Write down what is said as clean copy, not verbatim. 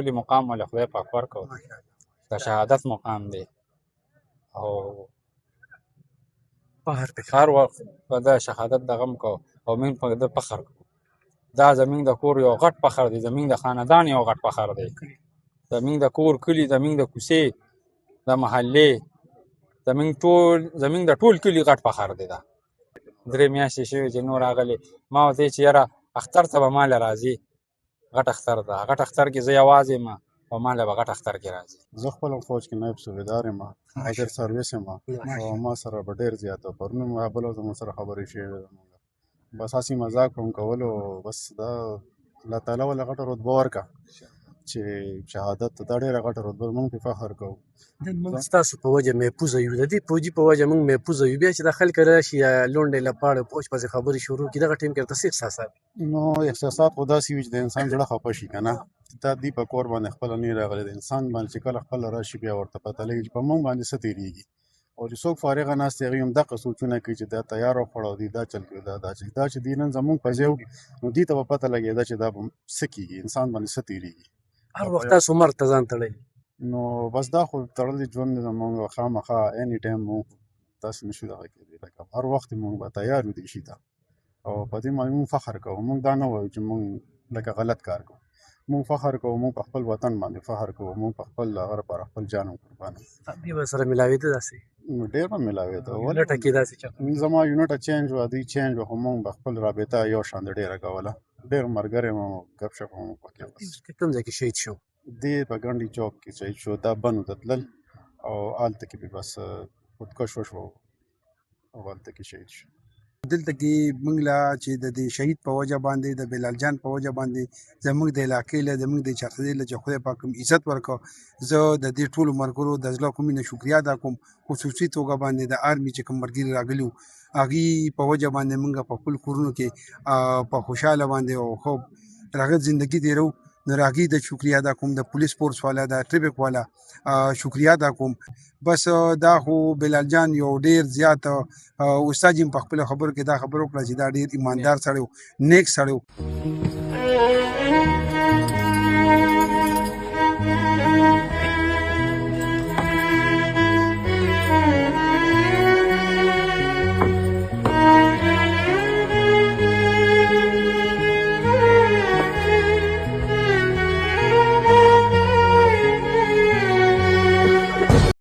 ولې مقام ولې خدای پاک ورکړو د شهادت مقام دی او هر وخت په د شهادت دغه م کوو او موږ په ده فخر کوو. دا زموږ د کور یو غټ فخر دی، زموږ د خاندان یو غټ فخر دی، زموږ د کور کلي، زموږ د کوڅې، د محلې، زموږ د ټول کلي غټ فخر دی. دا 3 میاشتې شوې چې نور راغلی، ما ورته ویل چې یاره اختر ته به ماله راځې، غټ اختر ده، غټ اختر کې زه یوازې یم او ماله به غټ اختر کې راځي. زه خپل فوج کې نایب صوبیدار یم، حاضر سرویس یم او ما سره به ډېر زیات پرون مقابل او زموږ سره خبرې شوې ده. بس هسې مذاق هم کولو، بس دا الله تعالی ولې غټه رتبه ورکړه چې شهادت دا ډېره غټه رتبه، موږ پرې فخر کوو. نن موږ ستاسو په وجه محفوظه یو، د دې فوجي په وجه موږ محفوظه یو. بیا چې دا خلک راشي یا لونډې لپاړې پوچ پسې خبرې شروع کړي، دغه ټایم کې ورته څه احساسات؟ نو احساسات خو داسې وي چې د انسان زړه خفه شي که نه. دا دوی په کور باندې خپله نه راغلی، د انسان باندې چې کله خپله راشي بیا ورته پته لګي چې په موږ باندې څه تېرېږي. او چې څوک فارغه ناست هغوی هم دغه سوچونه کوي چې دا تیار وخوړه او دوی دا چل کړي، دا چې دوی نن زموږ په ځای نو دوی ته به پته لګېده چې دا به څه کېږي، انسان باندې څه تېرېږي. هر وخت تاسو مرګ ته ځان تړلی؟ نو بس دا خو تړلی ژوند دی زموږ، خامخا ایني ټایم موږ داسې نشو دغه کېدی، لکه هر وخت موږ به تیار یو دې شي ته او په دې باندې موږ فخر کوو. موږ دا نه وایو چې موږ لکه غلط کار کوو، موږ فخر کوو، موږ په خپل وطن باندې فخر کوو، موږ په خپل هغه لپاره خپل جان هم قربان کوو. دې به سره میلاوېده داسې؟ نو ډېر به میلاوېده، یونټه کې داسې چېرته زما یونټه چینج وه، دوی چینج وه، خو موږ به خپل رابطه یو شان د ډېره کوله، ډېر ملګري مو ګپ شپ هم پکې. کوم ځای کې شهید شو؟ دې په ګنډي چوک کې شهید شو، دا بنو ته تلل او هلته کې بس خودکش وشو او هلته کې شهید شو. دلته کې موږ له چې د دې شهید په وجه باندې د بلال جان په وجه باندې زموږ د علاقې له زموږ د چرخدې له چې خدای پاک عزت ورکړو، زه د دې ټولو ملګرو د زړه کومې نه شکریا ادا کوم. خصوصي توګه باندې د آرمي چې کوم ملګري راغلي وو هغوی په وجه باندې موږ په خپل کورونو کې په خوشحاله باندې او خوب راغت زندګي تېرو. نو هغوی د شکریا ادا کوم، د پولیس فورس والا، د ټریفک والا شکریا ادا کوم. بس دا خو بلال جان یو ډېر زیات استاد یم په خپلو خبرو کې دا خبره وکړه چې دا ډېر ایماندار سړی و، نیک سړی و.